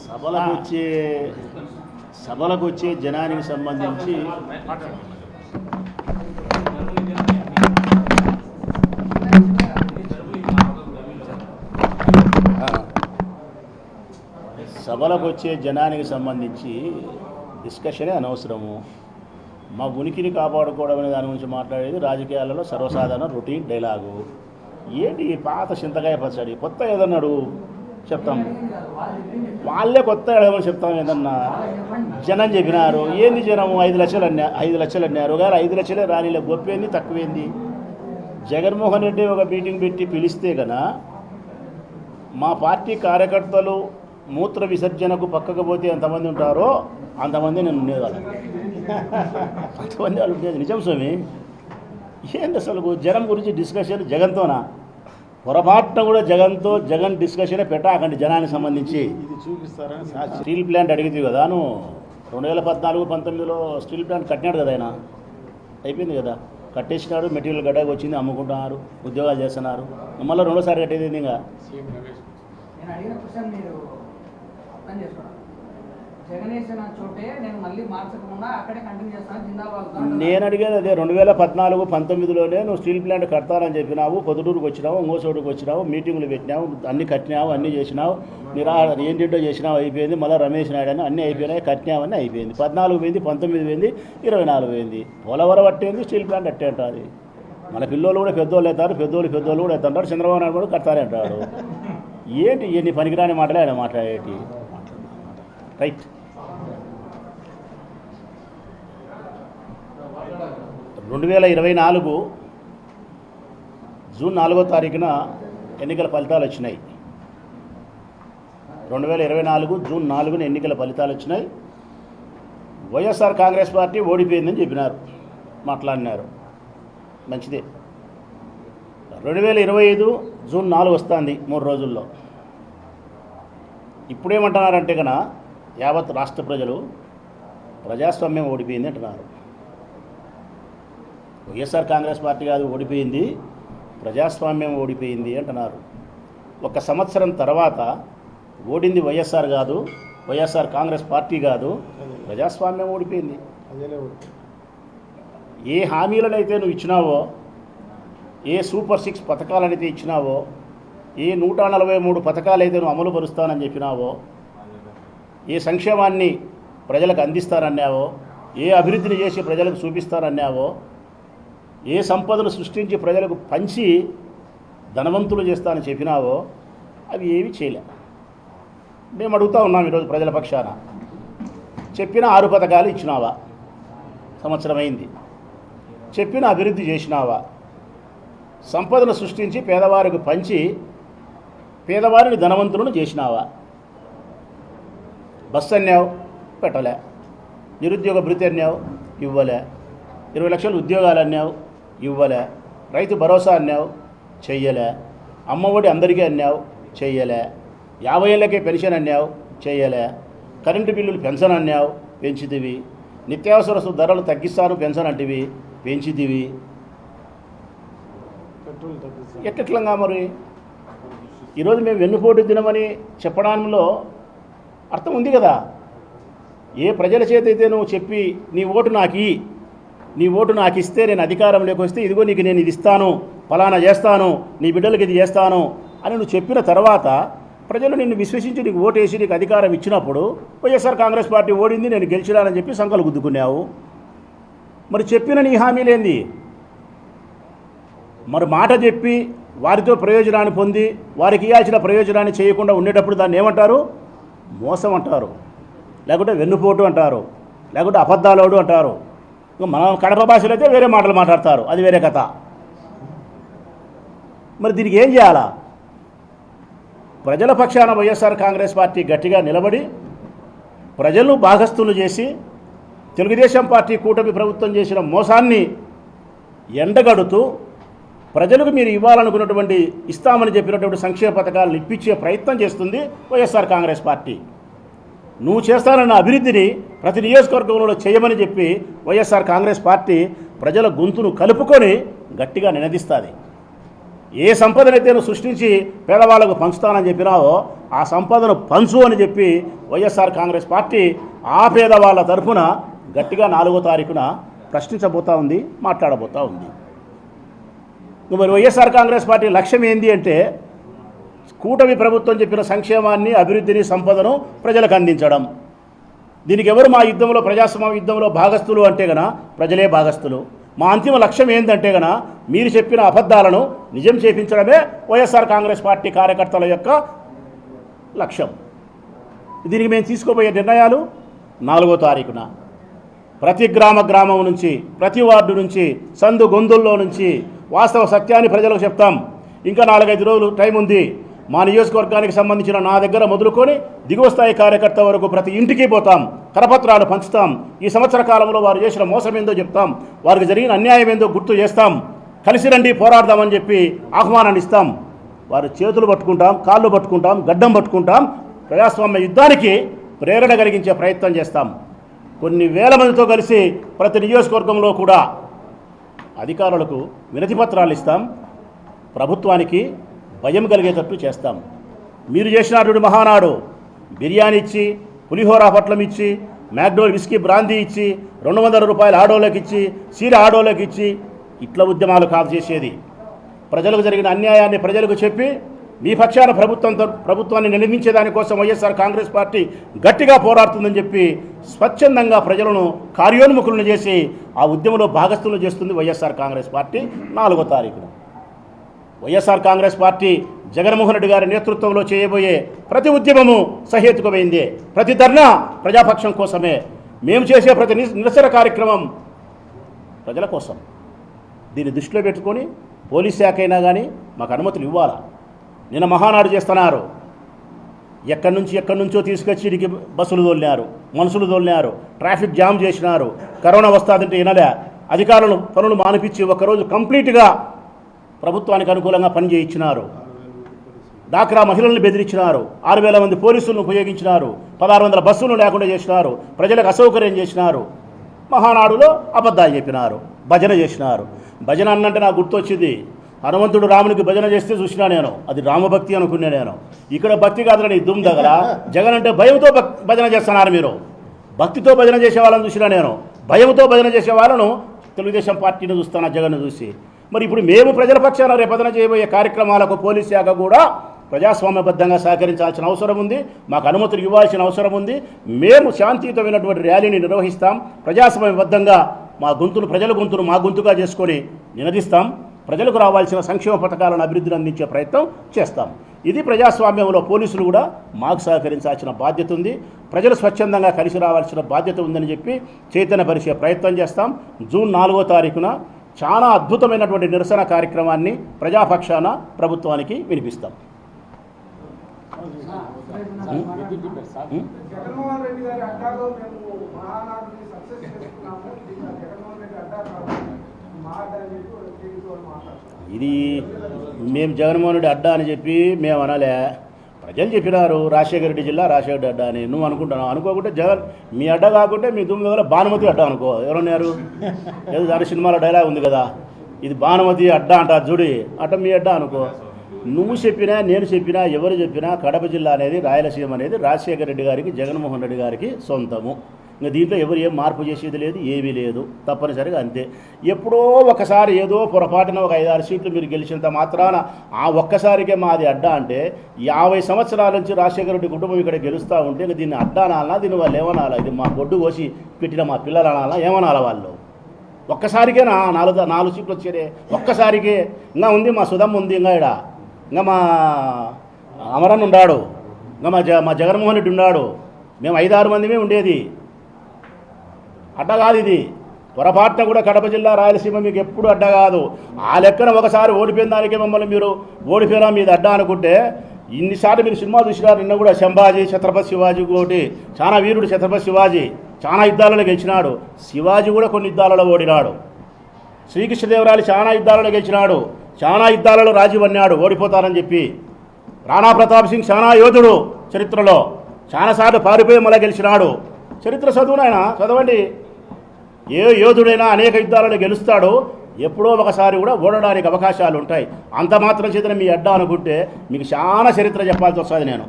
సభలకు వచ్చే జనానికి సంబంధించి డిస్కషనే అనవసరము. మా ఉనికిని కాపాడుకోవడం అనే దాని గురించి మాట్లాడేది రాజకీయాలలో సర్వసాధారణ రొటీన్ డైలాగు. ఏంటి పాత చింతకాయ పచ్చడి, కొత్త ఏదన్నాడు చెప్తాం, వాళ్ళే కొత్త ఏమని చెప్తాం. ఏదన్నా జనం చెప్పినారు, ఏంది జనము 5 లక్షలు అన్నారు గారు, 5 లక్షలే రానిలే, గొప్పేంది తక్కువేంది. జగన్మోహన్ రెడ్డి ఒక మీటింగ్ పెట్టి పిలిస్తే కన్నా మా పార్టీ కార్యకర్తలు మూత్ర విసర్జనకు పక్కకు పోతే ఎంతమంది ఉంటారో అంతమంది నేను ఉండేవాళ్ళం, అంతమంది వాళ్ళు ఉండేది. నిజం స్వామి, ఏంటి అసలు జనం గురించి డిస్కషన్ జగన్తోనా? పొరపాటున కూడా జగన్ డిస్కషనే పెట్టాకండి జనానికి సంబంధించి. ఇది చూపిస్తారా? స్టీల్ ప్లాంట్ అడిగితే కదా నువ్వు 2014-19లో స్టీల్ ప్లాంట్ కట్టినాడు కదా ఆయన, అయిపోయింది కదా, కట్టేసినాడు, మెటీరియల్ గడ్డకు వచ్చింది, అమ్ముకుంటున్నారు, ఉద్యోగాలు చేస్తున్నారు. మళ్ళీ రెండోసారి కట్టేది ఇంకా. నేను అడిగిన క్వశ్చన్ మీరు అర్థం చేసుకోండి. జగనేసిన చోటే నేను మళ్ళీ మార్చకుండా అక్కడే కంటిన్యూ చేస్తాను జిందాబాద్. నేను అడిగేది అదే, 2014-19లోనే నువ్వు స్టీల్ ప్లాంట్ కడతానని చెప్పినావు, పొద్దుటూరుకు వచ్చినావు, ఇంకోచోటుకు వచ్చినావు, మీటింగులు పెట్టినావు, అన్ని కట్టినావు, అన్నీ చేసినావు, ఏంటింటో చేసినావు, అయిపోయింది. మళ్ళీ రమేష్ నాయుడు అని అన్నీ అయిపోయినాయి, కట్టినావన్నీ అయిపోయింది. 14 పోయింది, 19 పోయింది, 24 పోయింది. పోలవరం అట్టేంది, స్టీల్ ప్లాంట్ అట్టే అంటుంది. మన పిల్లోళ్ళు కూడా పెద్దోళ్ళు అవుతారు, పెద్దోళ్ళు కూడా అవుతుంటారు. చంద్రబాబు నాయుడు కూడా కడతారే అంటాడు. ఏంటి ఎన్ని పనికిరాని మాటలే ఆయన మాట్లాడేటి. రైట్, జూన్ 4వ తారీఖున ఎన్నికల ఫలితాలు వచ్చినాయి. 2024 జూన్ 4న ఎన్నికల ఫలితాలు వచ్చినాయి. వైఎస్ఆర్ కాంగ్రెస్ పార్టీ ఓడిపోయిందని చెప్పినారు, మాట్లాడినారు. మంచిదే. 2025 జూన్ 4 వస్తుంది, 3 రోజుల్లో. ఇప్పుడేమంటున్నారంటే కన్నా యావత్ రాష్ట్ర ప్రజలు ప్రజాస్వామ్యం ఓడిపోయింది అంటున్నారు. వైఎస్ఆర్ కాంగ్రెస్ పార్టీ కాదు ఓడిపోయింది, ప్రజాస్వామ్యం ఓడిపోయింది అంటున్నారు. 1 సంవత్సరం తర్వాత ఓడింది వైఎస్ఆర్ కాదు, వైఎస్ఆర్ కాంగ్రెస్ పార్టీ కాదు, ప్రజాస్వామ్యం ఓడిపోయింది. ఏ హామీలనైతే నువ్వు ఇచ్చినావో, ఏ సూపర్ 6 పథకాలనైతే ఇచ్చినావో, ఏ 143 పథకాలైతే నువ్వు అమలు పరుస్తానని చెప్పినావో, ఏ సంక్షేమాన్ని ప్రజలకు అందిస్తానన్నావో, ఏ అభివృద్ధిని చేసి ప్రజలకు చూపిస్తానన్నావో, ఏ సంపదను సృష్టించి ప్రజలకు పంచి ధనవంతులు చేస్తానని చెప్పినావో, అవి ఏవి చేయలే. మేము అడుగుతూ ఉన్నాం ఈరోజు ప్రజల పక్షాన. చెప్పిన 6 పథకాలు ఇచ్చినావా? సంవత్సరం అయింది. చెప్పిన అభివృద్ధి చేసినావా? సంపదను సృష్టించి పేదవారికి పంచి పేదవారిని ధనవంతులను చేసినావా? బస్సు అన్నావు, పెట్టలే. నిరుద్యోగ భృతి అన్నావు, ఇవ్వలే. 20 లక్షల ఉద్యోగాలు అన్నావు, ఇవ్వలే. రైతు భరోసా అన్నావు, చెయ్యలే. అమ్మఒడి అందరికీ అన్నావు, చెయ్యలే. 50 ఏళ్ళకే పెన్షన్ అన్నావు, చెయ్యలే. కరెంటు బిల్లులు పెన్షన్ అన్నావు, పెంచితివి. నిత్యావసర ధరలు తగ్గిస్తాను పెన్షన్ అంటివి, పెంచితివి. ఎట్లంగా మరి ఈరోజు మేము వెన్నుపోటు దినమని చెప్పడంలో అర్థం ఉంది కదా. ఏ ప్రజల చేత అయితే నువ్వు చెప్పి నీ ఓటు నాకు ఇస్తే నేను అధికారంలోకి వస్తే ఇదిగో నీకు నేను ఇది ఇస్తాను, ఫలానా చేస్తాను, నీ బిడ్డలకి ఇది చేస్తాను అని నువ్వు చెప్పిన తర్వాత ప్రజలు నిన్ను విశ్వసించి నీకు ఓటేసి నీకు అధికారం ఇచ్చినప్పుడు వైఎస్ఆర్ కాంగ్రెస్ పార్టీ ఓడింది, నేను గెలిచినానని చెప్పి సంకలు గుద్దుకున్నావు. మరి చెప్పిన నీ హామీలేంది? మరి మాట చెప్పి వారితో ప్రయోజనాన్ని పొంది వారికి ఇవ్వాల్సిన ప్రయోజనాన్ని చేయకుండా ఉండేటప్పుడు దాన్ని ఏమంటారు? మోసం అంటారు, లేకుంటే వెన్నుపోటు అంటారు, లేకుంటే అబద్ధాలోడు అంటారు. మన కడప భాషలో అయితే వేరే మాటలు మాట్లాడతారు, అది వేరే కథ. మరి దీనికి ఏం చేయాలా? ప్రజల పక్షాన వైఎస్ఆర్ కాంగ్రెస్ పార్టీ గట్టిగా నిలబడి ప్రజలను భాగస్థులు చేసి తెలుగుదేశం పార్టీ కూటమి ప్రభుత్వం చేసిన మోసాన్ని ఎండగడుతూ ప్రజలకు మీరు ఇవ్వాలనుకున్నటువంటి ఇస్తామని చెప్పినటువంటి సంక్షేమ పథకాలను ఇప్పించే ప్రయత్నం చేస్తుంది వైఎస్ఆర్ కాంగ్రెస్ పార్టీ. నువ్వు చేస్తానన్న అభివృద్ధిని ప్రతి నియోజకవర్గంలో చేయమని చెప్పి వైఎస్ఆర్ కాంగ్రెస్ పార్టీ ప్రజల గొంతును కలుపుకొని గట్టిగా నినదిస్తుంది. ఏ సంపదనైతే నువ్వు సృష్టించి పేదవాళ్ళకు పంచుతానని చెప్పినావో ఆ సంపదను పంచు అని చెప్పి వైఎస్ఆర్ కాంగ్రెస్ పార్టీ ఆ పేదవాళ్ళ తరఫున గట్టిగా 4వ తారీఖున ప్రశ్నించబోతా ఉంది, మాట్లాడబోతా ఉంది. మరి వైఎస్ఆర్ కాంగ్రెస్ పార్టీ లక్ష్యం ఏంది అంటే కూటమి ప్రభుత్వం చెప్పిన సంక్షేమాన్ని, అభివృద్ధిని, సంపదను ప్రజలకు అందించడం. దీనికి ఎవరు మా యుద్ధంలో, ప్రజాస్వామ్య యుద్ధంలో భాగస్తులు అంటే గన ప్రజలే భాగస్తులు. మా అంతిమ లక్ష్యం ఏంటంటే గన మీరు చెప్పిన అబద్ధాలను నిజం చేపించడమే వైఎస్ఆర్ కాంగ్రెస్ పార్టీ కార్యకర్తల యొక్క లక్ష్యం. దీనికి మేము తీసుకోబోయే నిర్ణయాలు 4వ తారీఖున ప్రతి గ్రామం నుంచి, ప్రతి వార్డు నుంచి, సందు గొంతుల్లో నుంచి వాస్తవ సత్యాన్ని ప్రజలకు చెప్తాం. ఇంకా 4-5 రోజులు టైం ఉంది. మా నియోజకవర్గానికి సంబంధించిన నా దగ్గర మొదలుకొని దిగువ స్థాయి కార్యకర్త వరకు ప్రతి ఇంటికి పోతాం, కరపత్రాలు పంచుతాం. ఈ సంవత్సర కాలంలో వారు చేసిన మోసం ఏందో చెప్తాం, వారికి జరిగిన అన్యాయం ఏందో గుర్తు చేస్తాం. కలిసి రండి పోరాడదామని చెప్పి ఆహ్వానాన్ని ఇస్తాం. వారి చేతులు పట్టుకుంటాం, కాళ్ళు పట్టుకుంటాం, గడ్డం పట్టుకుంటాం. ప్రజాస్వామ్య యుద్ధానికి ప్రేరణ కలిగించే ప్రయత్నం చేస్తాం. కొన్ని వేల మందితో కలిసి ప్రతి నియోజకవర్గంలో కూడా అధికారులకు వినతి పత్రాలు ఇస్తాం. ప్రభుత్వానికి భయం కలిగేటట్టు చేస్తాం. మీరు చేసినటువంటి మహానాడు బిర్యానీ ఇచ్చి, పులిహోర పట్లం ఇచ్చి, మ్యాక్డోల్ విస్కీ బ్రాందీ ఇచ్చి, 200 రూపాయలు ఆడోళ్ళకి ఇచ్చి, చీర ఆడోళ్ళకి ఇచ్చి, ఇట్లా ఉద్యమాలు కాదు చేసేది. ప్రజలకు జరిగిన అన్యాయాన్ని ప్రజలకు చెప్పి మీ పక్షాన ప్రభుత్వాన్ని నిలదించేదానికోసం వైఎస్ఆర్ కాంగ్రెస్ పార్టీ గట్టిగా పోరాడుతుందని చెప్పి స్వచ్ఛందంగా ప్రజలను కార్యోన్ముఖులను చేసి ఆ ఉద్యమంలో భాగస్థులను చేస్తుంది వైఎస్ఆర్ కాంగ్రెస్ పార్టీ 4వ తారీఖున. వైఎస్ఆర్ కాంగ్రెస్ పార్టీ జగన్మోహన్ రెడ్డి గారి నేతృత్వంలో చేయబోయే ప్రతి ఉద్యమము సహేతుకమైందే. ప్రతి ధర్నా ప్రజాపక్షం కోసమే. మేము చేసే ప్రతి నిరసన కార్యక్రమం ప్రజల కోసం. దీన్ని దృష్టిలో పెట్టుకొని పోలీస్ శాఖ అయినా కానీ మాకు అనుమతులు ఇవ్వాలా. నిన్న మహానాడు చేస్తున్నారు. ఎక్కడి నుంచో తీసుకొచ్చి ఇడికి బస్సులు తోలినారు, మనుషులు తోలినారు, ట్రాఫిక్ జామ్ చేసినారు. కరోనా వస్తుందంటే వినలే. అధికారులు పనులు మానిపించి ఒకరోజు కంప్లీట్గా ప్రభుత్వానికి అనుకూలంగా పనిచేయించినారు. డాక్రా మహిళలను బెదిరించినారు. 6,000 మంది పోలీసులను ఉపయోగించినారు. 1,600 బస్సులు లేకుండా చేసినారు. ప్రజలకు అసౌకర్యం చేసినారు. మహానాడులో అబద్ధాలు చెప్పినారు, భజన చేసినారు. భజన అన్నంటే నాకు గుర్తొచ్చింది, హనుమంతుడు రామునికి భజన చేస్తే చూసినా నేను, అది రామభక్తి అనుకున్నా నేను. ఇక్కడ భక్తి కాదులని దుమ్ దగ్గర జగన్ అంటే భయంతో భజన చేస్తున్నారు మీరు. భక్తితో భజన చేసే వాళ్ళని చూసినా నేను, భయంతో భజన చేసే వాళ్ళను తెలుగుదేశం పార్టీని చూస్తాను, జగన్ను చూసి. మరి ఇప్పుడు మేము ప్రజల పక్షాన రేపదన చేయబోయే కార్యక్రమాలకు పోలీస్ శాఖ కూడా ప్రజాస్వామ్యబద్ధంగా సహకరించాల్సిన అవసరం ఉంది. మాకు అనుమతులు ఇవ్వాల్సిన అవసరం ఉంది. మేము శాంతియుతమైనటువంటి ర్యాలీని నిర్వహిస్తాం. ప్రజాస్వామ్యబద్ధంగా మా గొంతును, ప్రజల గొంతును మా గొంతుగా చేసుకొని నినదిస్తాం. ప్రజలకు రావాల్సిన సంక్షేమ పథకాలను అభివృద్ధిని అందించే ప్రయత్నం చేస్తాం. ఇది ప్రజాస్వామ్యంలో పోలీసులు కూడా మాకు సహకరించాల్సిన బాధ్యత ఉంది. ప్రజలు స్వచ్ఛందంగా కలిసి రావాల్సిన బాధ్యత ఉందని చెప్పి చైతన్యపరిచే ప్రయత్నం చేస్తాం. జూన్ 4వ తారీఖున చాలా అద్భుతమైనటువంటి నిరసన కార్యక్రమాన్ని ప్రజాపక్షాన ప్రభుత్వానికి వినిపిస్తాం. జగన్మోహన్ రెడ్డి గారి అడ్డాలో మేము మహానాడుని సక్సెస్ చేసుకున్నాము. జగన్మోహన్ రెడ్డి అడ్డా ఇది మేము జగన్మోహన్ రెడ్డి అడ్డా అని చెప్పి మేము అనలే. ప్రజలు చెప్పినారు రాజశేఖర రెడ్డి జిల్లా రాజశేఖర రెడ్డి అడ్డా అని. నువ్వు అనుకుంటున్నావు. అనుకోకుంటే జగన్ మీ అడ్డా కాకుంటే మీ దుమ్మిలో భానుమతి అడ్డా అనుకో. ఎవరన్నారు? ఏదో దాని సినిమాలో డైలాగ్ ఉంది కదా, ఇది భానుమతి అడ్డా అంట చూడి, అట్ట మీ అడ్డా అనుకో. నువ్వు చెప్పినా నేను చెప్పినా ఎవరు చెప్పినా కడప జిల్లా అనేది, రాయలసీమ అనేది రాజశేఖర రెడ్డి గారికి, జగన్మోహన్ రెడ్డి గారికి సొంతము. ఇంకా దీంట్లో ఎవరు ఏం మార్పు చేసేది లేదు, ఏమీ లేదు. తప్పనిసరిగా అంతే. ఎప్పుడో ఒకసారి ఏదో పొరపాటున ఒక 5-6 సీట్లు మీరు గెలిచినంత మాత్రాన ఆ ఒక్కసారికే మాది అడ్డా అంటే 50 సంవత్సరాల నుంచి రాజశేఖర రెడ్డి కుటుంబం ఇక్కడ గెలుస్తూ ఉంటే ఇంకా దీన్ని అడ్డా అనాలనా, దీన్ని వాళ్ళు ఏమనాలా? ఇది మా గొడ్డు కోసి పెట్టిన మా పిల్లలు అనాలా, ఏమనాలా వాళ్ళు? ఒక్కసారికే 4 సీట్లు వచ్చేదే ఒక్కసారికే. ఇంకా ఉంది మా సుధమ్మ ఉంది, ఇంకా మా అమరన్ ఉన్నాడు, ఇంకా మా జగన్మోహన్ రెడ్డి ఉన్నాడు. మేము 5-6 మందిమే ఉండేది. అడ్డ కాదు ఇది. పొరపాటున కూడా కడప జిల్లా రాయలసీమ మీకు ఎప్పుడు అడ్డ కాదు. ఆ లెక్కన ఒకసారి ఓడిపోయిన దానికే మమ్మల్ని మీరు ఓడిపోయినా మీది అడ్డ అనుకుంటే, ఇన్నిసార్లు మీరు సినిమా చూసినారు. నిన్న కూడా శంభాజీ, ఛత్రపతి శివాజీ ఒకటి, చాలా వీరుడు ఛత్రపతి శివాజీ, చాలా యుద్ధాలలో గెలిచినాడు. శివాజీ కూడా కొన్ని యుద్ధాలలో ఓడినాడు. శ్రీకృష్ణదేవరాయలు చాలా యుద్ధాలలో గెలిచినాడు. చాలా యుద్ధాలలో రాజీ అన్నాడు ఓడిపోతారని చెప్పి. రాణా ప్రతాప్ సింగ్ చాలా యోధుడు చరిత్రలో, చాలాసార్లు పారిపోయి మళ్ళీ గెలిచినాడు. చరిత్ర చదువునైనా చదవండి. ఏ యోధుడైనా అనేక యుద్ధాలను గెలుస్తాడు. ఎప్పుడో ఒకసారి కూడా ఓడడానికి అవకాశాలు ఉంటాయి. అంత మాత్రం చేతనే మీ అడ్డా అనుకుంటే మీకు చాలా చరిత్ర చెప్పాల్సి వస్తుంది నేను.